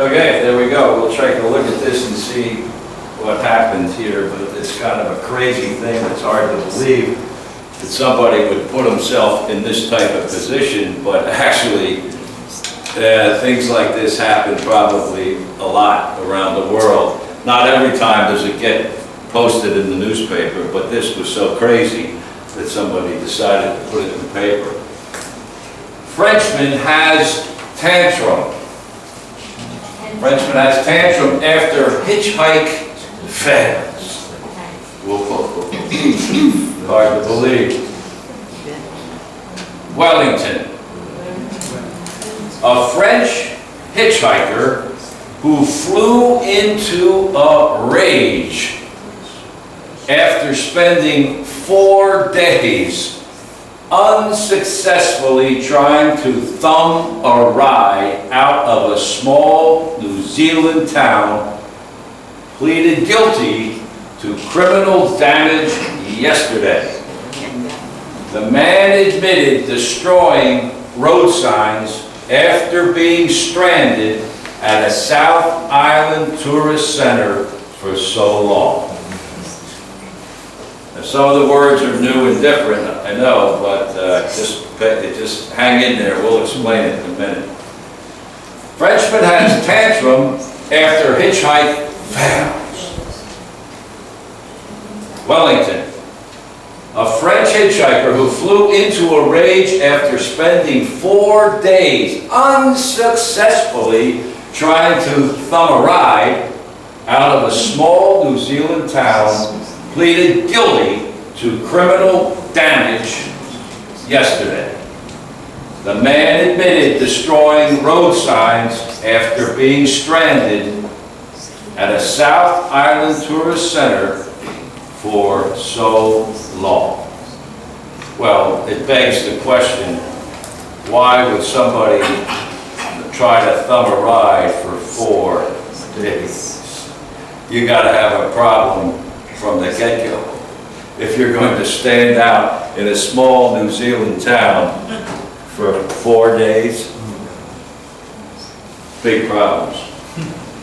Okay, there we go. We'll take a look at this and see what happens here, but it's kind of a crazy thing. It's hard to believe that somebody would put himself in this type of position, but actually things like this happen probably a lot around the world. Not every time does it get posted in the newspaper, but this was so crazy that somebody decided to put it in the paper. Frenchman has tantrum. Frenchman has tantrum after hitchhike fails. Hard to believe. Wellington. A French hitchhiker who flew into a rage after spending 4 days unsuccessfully trying to thumb a ride out of a small New Zealand town, pleaded guilty to criminal damage yesterday. The man admitted destroying road signs after being stranded at a South Island tourist center for so long. Now, some of the words are new and different, I know, but just hang in there. We'll explain it in a minute. Frenchman has tantrum after hitchhike fails. Wellington. A French hitchhiker who flew into a rage after spending 4 days unsuccessfully trying to thumb a ride out of a small New Zealand town pleaded guilty to criminal damage yesterday. The man admitted destroying road signs after being stranded at a South Island tourist center for so long. Well, it begs the question, why would somebody try to thumb a ride for 4 days? You got to have a problem from the get-go. If you're going to stand out in a small New Zealand town for 4 days, big problems.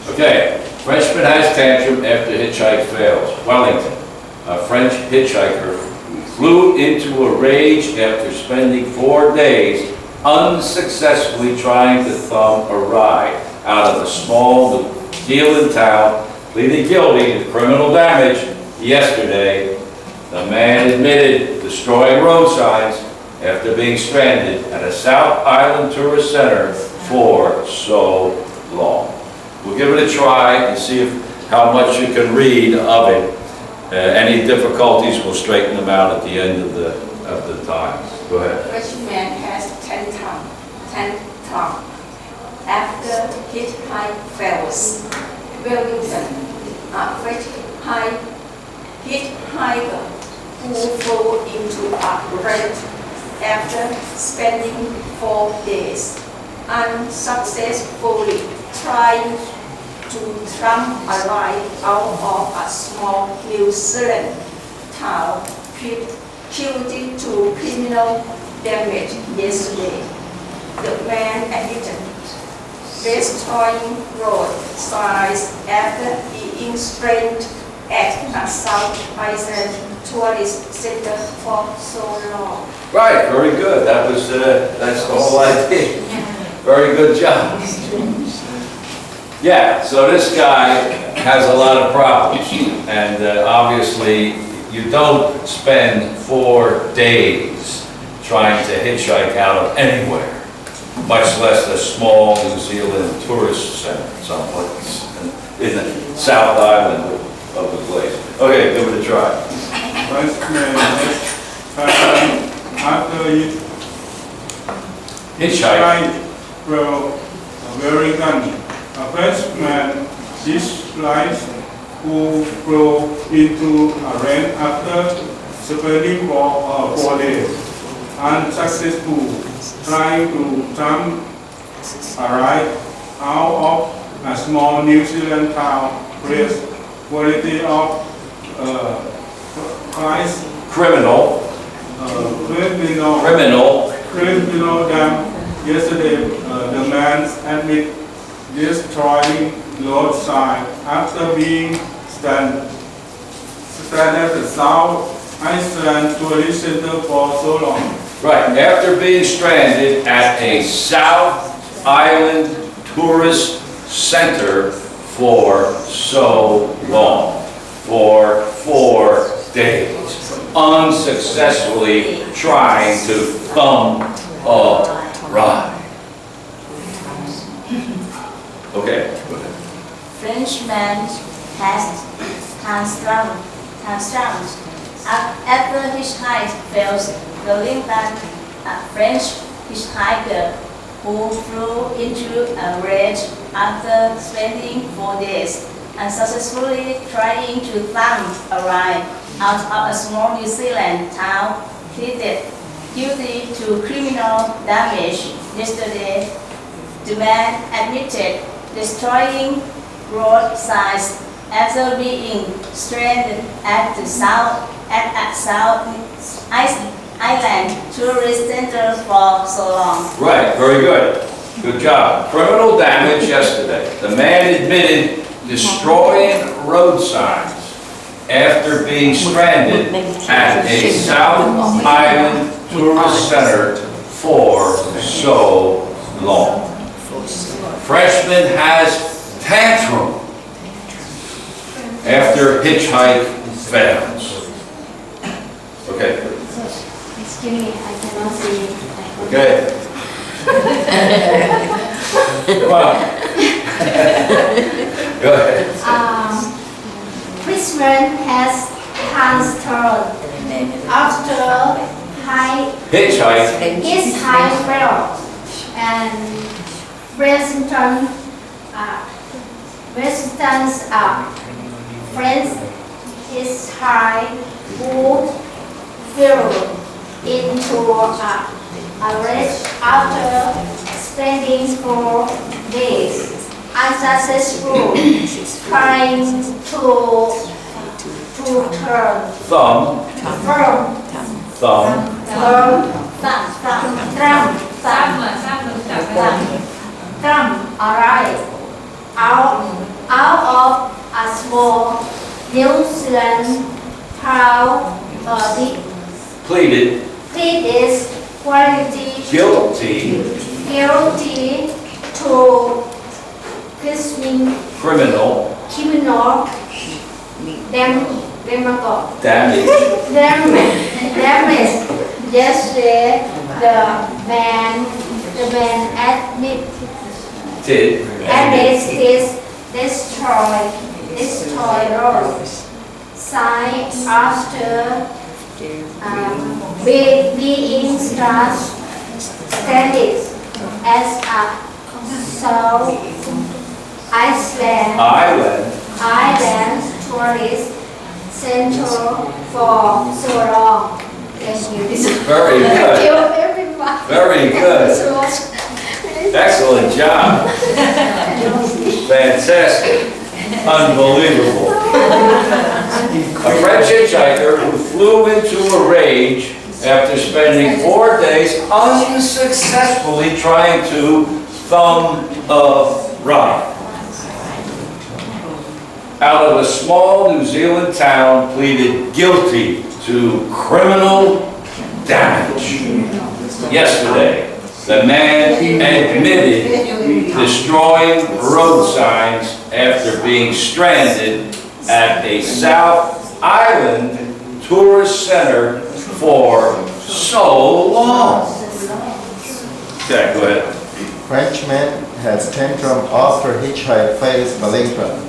Okay, Frenchman has tantrum after hitchhike fails. Wellington. A French hitchhiker who flew into a rage after spending 4 days unsuccessfully trying to thumb a ride out of a small New Zealand town, pleaded guilty to criminal damage yesterday. The man admitted destroying road signs after being stranded at a South Island tourist center for so long. We'll give it a try and see how much you can read of it. Any difficulties, we'll straighten them out at the end of the time. Go ahead. Frenchman has tantrum after hitchhike fails. Wellington, a French hitchhiker who flew into a rage after spending 4 days unsuccessfully trying to thumb a ride out of a small New Zealand town, guilty to criminal damage yesterday. The man admitted destroying road signs after being stranded at a South Island tourist center for so long. Right, very good. That's the whole idea. Very good job. Yeah, so this guy has a lot of problems, and obviously you don't spend 4 days trying to hitchhike out of anywhere, much less a small New Zealand tourist center someplace in the South Island of the place. Okay, give it a try. Frenchman after Hitchhike. from American. A Frenchman dislikes who flew into a rain after spending 4 days unsuccessful trying to thumb a ride out of a small New Zealand town with quality of price Criminal criminal dam. Yesterday, the man admitted destroying road sign after being stranded at the South Iceland Tourist Center for so long. Right, after being stranded at a South Island tourist center for so long, for 4 days, unsuccessfully trying to thumb a ride. Okay. Frenchman has transformed. After hitchhike fails, the link back a French hitchhiker who flew into a rage after spending 4 days unsuccessfully trying to thumb a ride out of a small New Zealand town pleaded guilty to criminal damage yesterday. The man admitted destroying road signs after being stranded at a South Island tourist center for so long. Right, very good. Good job. Criminal damage yesterday. The man admitted destroying road signs after being stranded at a South Island tourist center for so long. Freshman has tantrum after hitchhike fails. Okay. Excuse me, I cannot see. Okay. Come on. Go ahead. Frenchman has transferred after Hitchhike. his high failed and resistance French is high who fell into a rage after spending 4 days unsuccessfully trying to turn Thumb. arrive out of a small New Zealand town Pleaded guilty to criminal damage. damage. Yesterday, the man admitted destroy road sign after being stranded as a South Island tourist center for so long. Thank you. Very Thank good. you, everybody. Very good. Excellent job. Fantastic. Unbelievable. A French hitchhiker who flew into a rage after spending 4 days unsuccessfully trying to thumb a ride. Out of a small New Zealand town pleaded guilty to criminal damage. Yesterday, the man admitted destroying road signs after being stranded at a South Island tourist center for so long. Okay, go ahead. Frenchman has tantrum after hitchhike fails Wellington.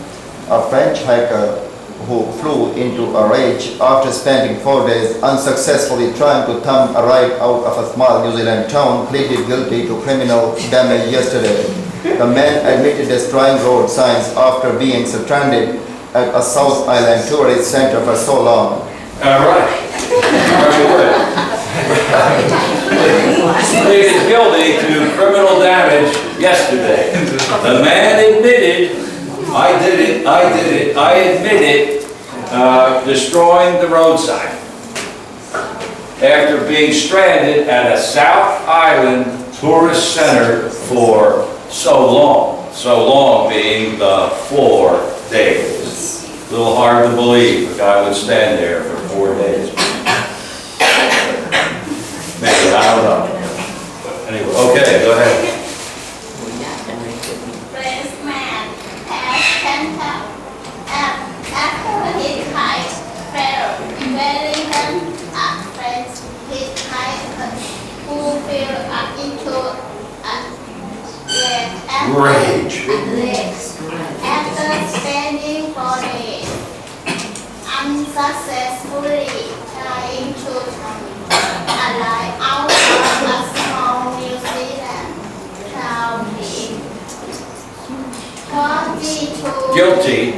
A French hiker who flew into a rage after spending 4 days unsuccessfully trying to thumb a ride out of a small New Zealand town pleaded guilty to criminal damage yesterday. The man admitted destroying road signs after being stranded at a South Island tourist center for so long. All right. Very good. Pleaded guilty to criminal damage yesterday. The man admitted, I admitted destroying the road sign after being stranded at a South Island tourist center for so long. so long being the 4 days. A little hard to believe a guy would stand there for 4 days. Maybe, I don't know. Anyway, okay, go ahead. French man has tented after his height fell. Wellington, a French hitchhiker who fell into a Rage. after spending 4 days unsuccessfully trying to alight out of a small New Zealand town being Guilty.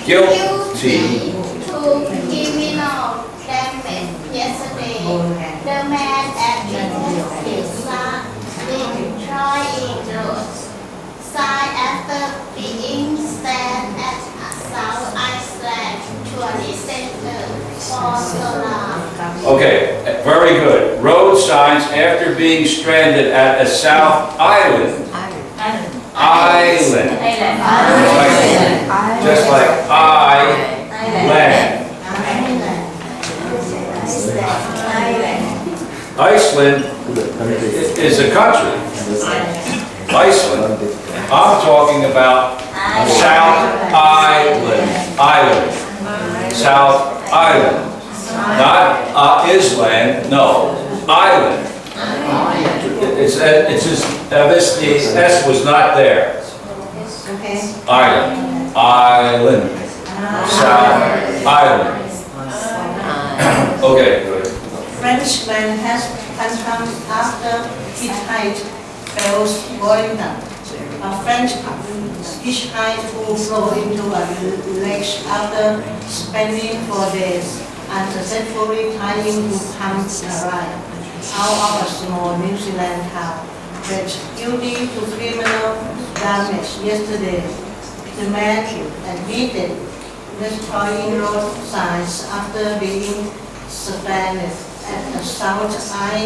guilty to criminal damage yesterday. The man admitted his son in trying roads sign after being stand at a South Iceland tourist center for so long. Okay, very good. Road signs after being stranded at a South Island. Island. Just like I-land. Iceland is a country. Iceland. I'm talking about South Island. Island. South Island. Not Island, no. Island. It's just, the S was not there. Island. Island. South Island. Okay, go ahead. Frenchman has confirmed after hitchhike fails Wellington. A French hitchhiker who flew into a lake after spending 4 days unsuccessfully trying to pump a ride out of a small New Zealand town, was guilty to criminal damage yesterday. The man admitted destroying road signs after being stranded at the South Island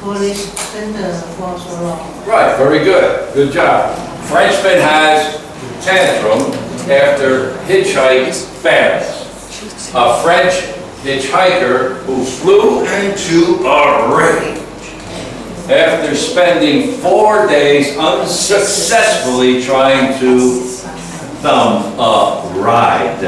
tourist center for so long. Right, very good. Good job. Frenchman has tantrum after hitchhike fails. A French hitchhiker who flew into a rage after spending 4 days unsuccessfully trying to thumb a ride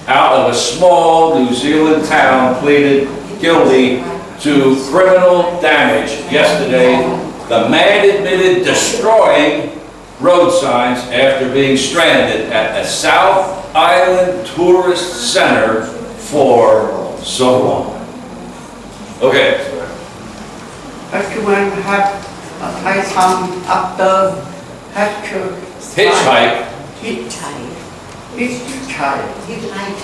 out of a small New Zealand town, pleaded guilty to criminal damage yesterday. The man admitted destroying road signs after being stranded at a South Island tourist center for so long. Okay. Everyone had a high time after hitchhike. Hitchhike. Hitchhike.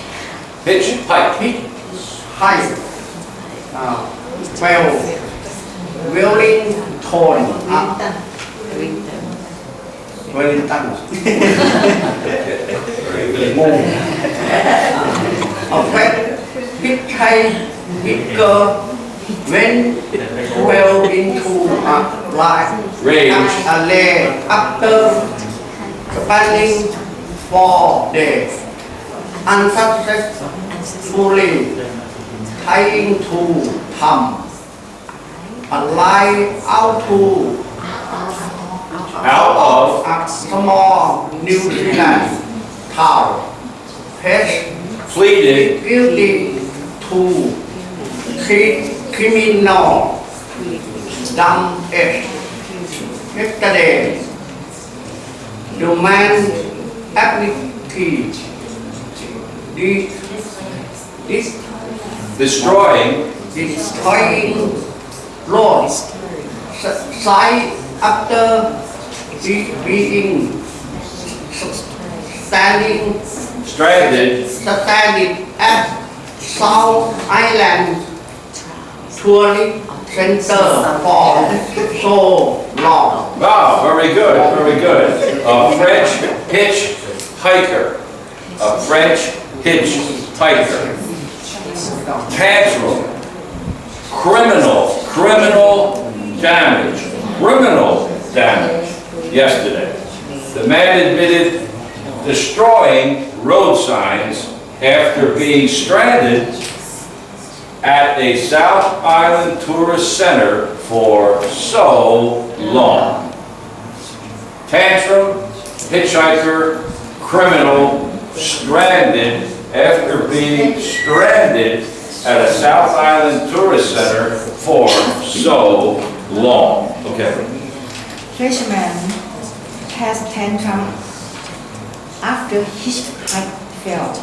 Hitchhike. Hitchhike. Wellington. Wellington. A French hitchhiker went well into a Rage. after spending 4 days unsuccessfully trying to pump a line out of a small New Zealand town. Pleaded Guilty to criminal damage yesterday. The man admitted destroying road sign after being stranded at South Island tourist center for so long. Wow, very good, very good. A French hitchhiker. A French hitchhiker. Tantrum. Criminal damage yesterday. The man admitted destroying road signs after being stranded at a South Island tourist center for so long. Tantrum, hitchhiker, criminal, stranded after being stranded at a South Island tourist center for so long. Okay. Freshman has tantrum after hitchhike failed.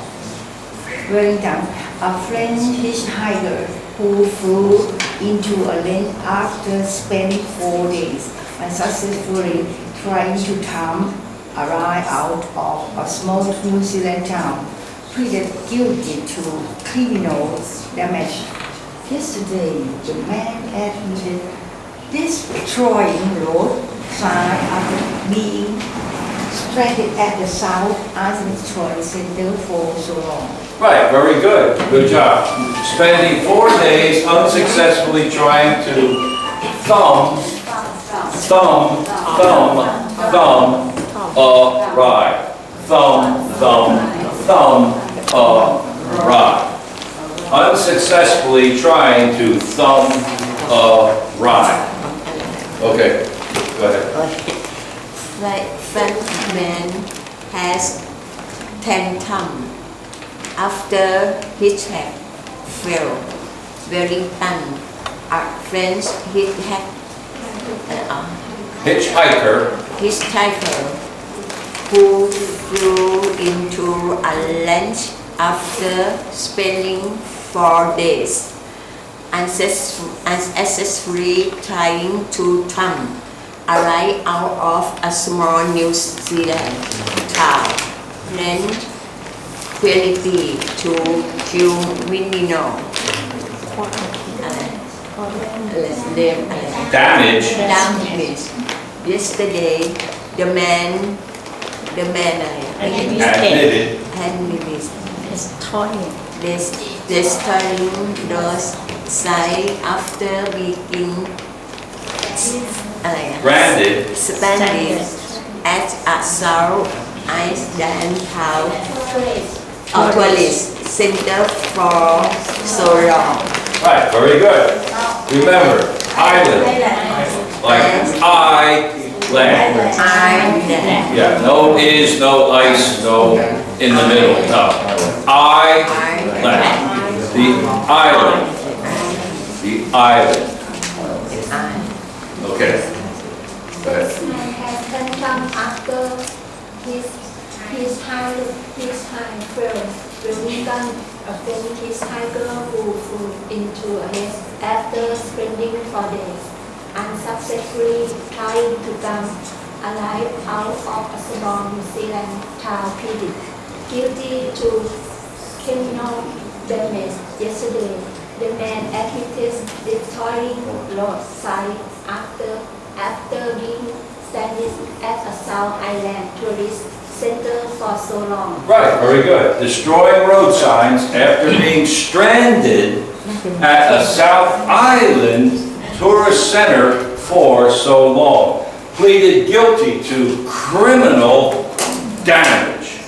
Wellington, a French hitchhiker who flew into a lane after spending 4 days unsuccessfully trying to time a ride out of a small New Zealand town, pleaded guilty to criminal damage. Yesterday, the man admitted destroying road signs after being stranded at the South Island Tourist Center for so long. Right, very good. Good job. Spending 4 days unsuccessfully trying to thumb a ride. Thumb a ride. Unsuccessfully trying to thumb a ride. Okay, go ahead. Frenchman has tantrum after hitchhike failed. Wellington, a French hitchhiker who flew into a lunch after spending 4 days unsuccessfully trying to time a ride out of a small New Zealand town, lent quality to criminal Damage. Yesterday, the man Admitted. destroying those signs after being Branded. spending at a South Island town tourist center for so long. Right, very good. Remember, island, like I-land. Yeah, no is, no ice, no in the middle, no. I-land. The island. The island. Okay. Go ahead. has tantrum after his hitchhike failed. Wellington, a French hitchhiker who flew into a haze after spending 4 days unsuccessfully trying to dump a life out of a small New Zealand town, pleaded guilty to criminal damage. Yesterday, the man admitted destroying road signs after being stranded at a South Island tourist center for so long. Right, very good. Destroying road signs after being stranded at a South Island tourist center for so long. Pleaded guilty to criminal damage.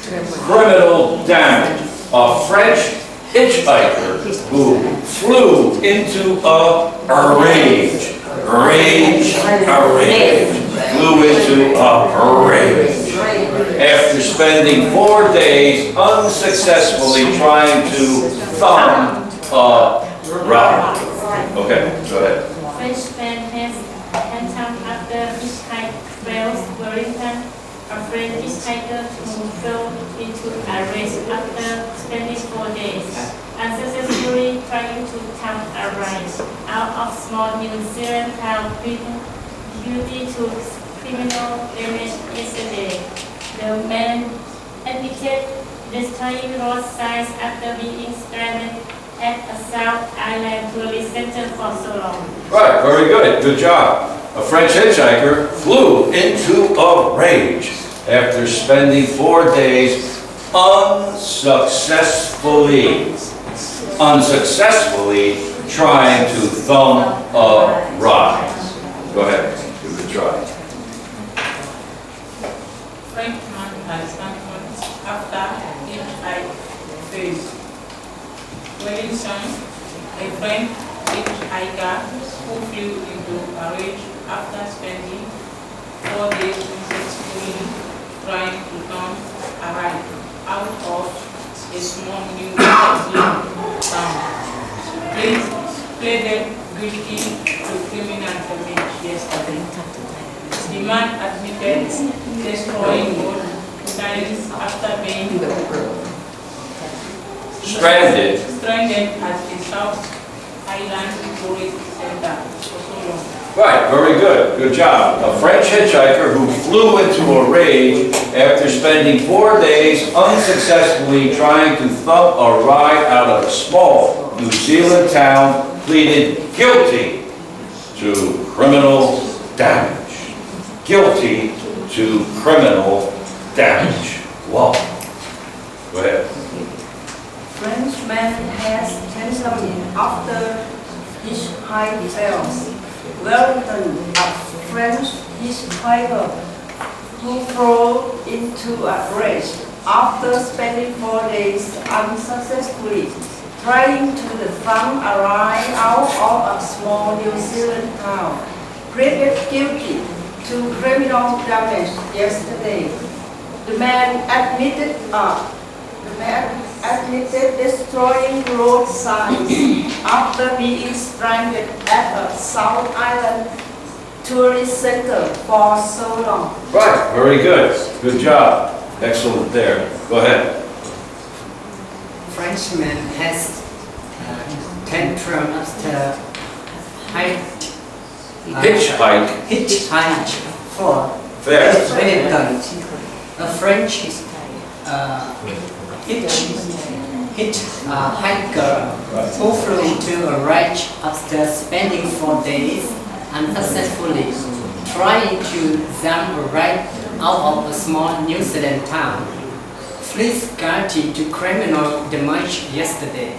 Criminal damage. A French hitchhiker who flew into a rage. Flew into a rage. After spending 4 days unsuccessfully trying to thumb a ride. Okay, go ahead. Frenchman has tantrum after hitchhike fails. Wellington, a French hitchhiker who flew into a race after spending 4 days unsuccessfully trying to time a ride out of small New Zealand town, pleading guilty to criminal damage yesterday. The man admitted destroying road signs after being stranded at a South Island tourist center for so long. Right, very good. Good job. A French hitchhiker flew into a rage after spending 4 days unsuccessfully trying to thumb a ride. Go ahead. Give it a try. Wellington, a French hitchhiker who flew into a rage after spending 4 days successfully trying to turn a ride out of a small New Zealand town. Pleaded guilty to criminal damage yesterday. The man admitted destroying both tiles after being Stranded. at the South Island Tourist Center for so long. Right, very good. Good job. A French hitchhiker who flew into a rage after spending 4 days unsuccessfully trying to thump a ride out of a small New Zealand town pleaded guilty to criminal damage. Guilty to criminal damage. Wow. Go ahead. Frenchman has tension after hitchhiker fails. Wellington, a French hitchhiker who flew into a rage after spending 4 days unsuccessfully trying to thumb a ride out of a small New Zealand town, pleaded guilty to criminal damage yesterday. The man admitted destroying road signs after being stranded at a South Island tourist center for so long. Right, very good. Good job. Excellent there. Go ahead. Frenchman has tantrum after hitchhike for There. Wellington. A French hitchhiker who flew into a rage after spending 4 days unsuccessfully trying to jump a ride out of a small New Zealand town. Pleaded guilty to criminal damage yesterday.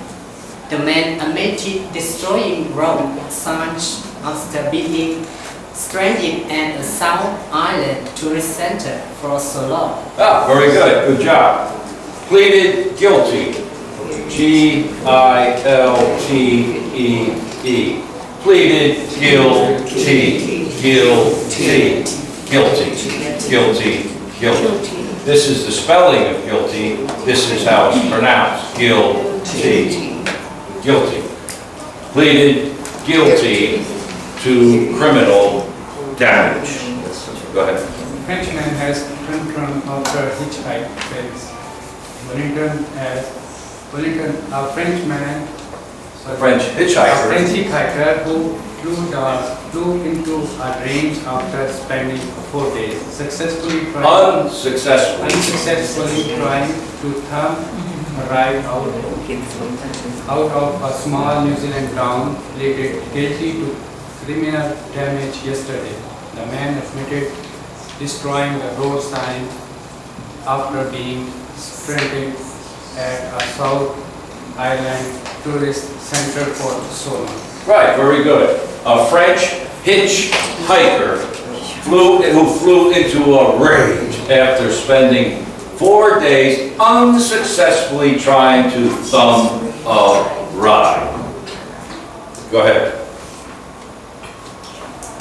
The man admitted destroying road signs after being stranded at a South Island tourist center for so long. Ah, very good. Good job. Pleaded guilty. G-I-L-T-E-E. Pleaded guilty. Guilty. Guilty. Guilty. Guilty. This is the spelling of guilty. This is how it's pronounced. Guilty. Guilty. Pleaded guilty to criminal damage. Go ahead. Frenchman has tantrum after hitchhike fails. Wellington, a Frenchman, French a hitchhiker. French hitchhiker who flew into a range after spending 4 days unsuccessfully trying to thumb a ride out of a small New Zealand town, pleaded guilty to criminal damage yesterday. The man admitted destroying the road sign after being stranded at a South Island tourist center for so long. Right, very good. A French hitchhiker who flew into a rage after spending 4 days unsuccessfully trying to thumb a ride. Go ahead.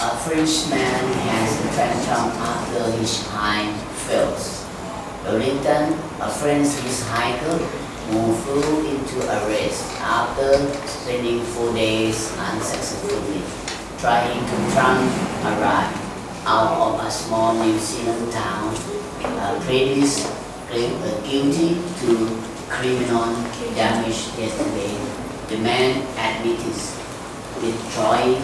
A Frenchman has tantrum after hitchhike fails. Wellington, a French hitchhiker who flew into a race after spending 4 days unsuccessfully trying to thumb a ride out of a small New Zealand town, pleaded guilty to criminal damage yesterday. The man admitted destroying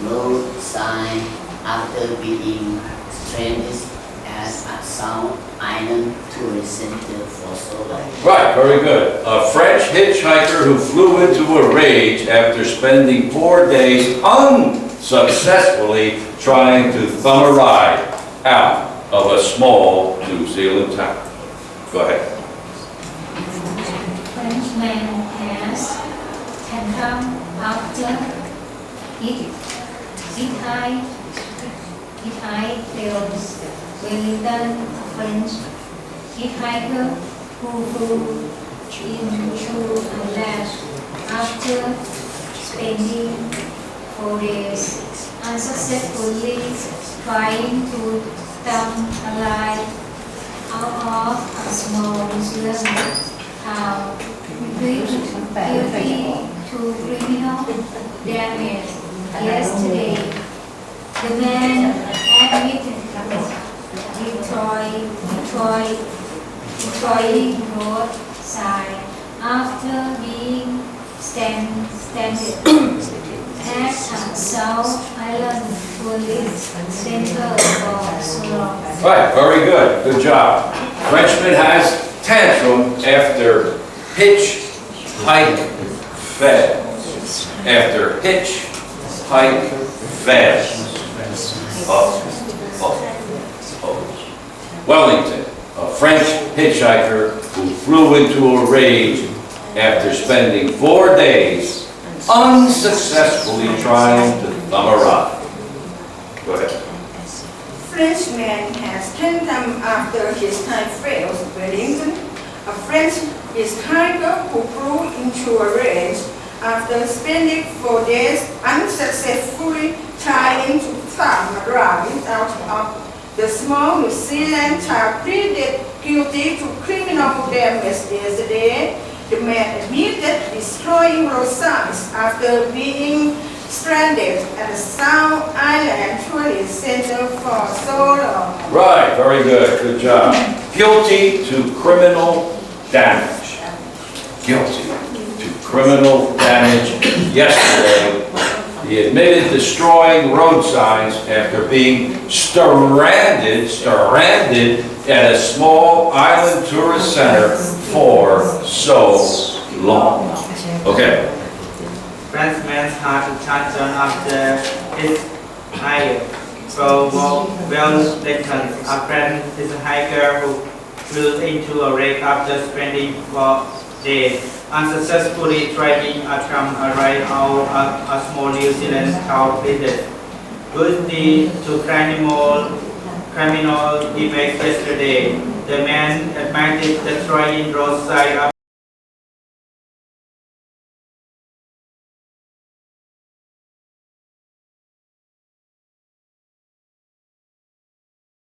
road sign after being stranded at a South Island tourist center for so long. Right, very good. A French hitchhiker who flew into a rage after spending 4 days unsuccessfully trying to thumb a ride out of a small New Zealand town. Go ahead. Frenchman has tantrum after hitchhike fails. Wellington, a French hitchhiker who flew into a rage after spending 4 days unsuccessfully trying to dump a light out of a small Muslim town, guilty to criminal damage. Yesterday, the man admitted destroying road sign after being stranded at a South Island tourist center for so long. Right, very good. Good job. Frenchman has tantrum after hitchhike fails. After hitchhike fails. Wellington, a French hitchhiker who flew into a rage after spending 4 days unsuccessfully trying to thumb a ride. Go ahead. Frenchman has tantrum after his time fails. Wellington, a French hitchhiker who flew into a rage after spending 4 days unsuccessfully trying to thumb a ride out of the small New Zealand child pleaded guilty to criminal damage yesterday. The man admitted destroying road signs after being stranded at the South Island tourist center for so long. Right, very good. Good job. Guilty to criminal damage. Guilty to criminal damage yesterday. He admitted destroying road signs after being stranded at a small island tourist center for so long. Okay. Frenchman had a tantrum after his hike from Wellington. A French hitchhiker who flew into a wreck after spending 4 days unsuccessfully trying to come a ride out of a small New Zealand town pleaded guilty to criminal damage yesterday. The man admitted destroying roadside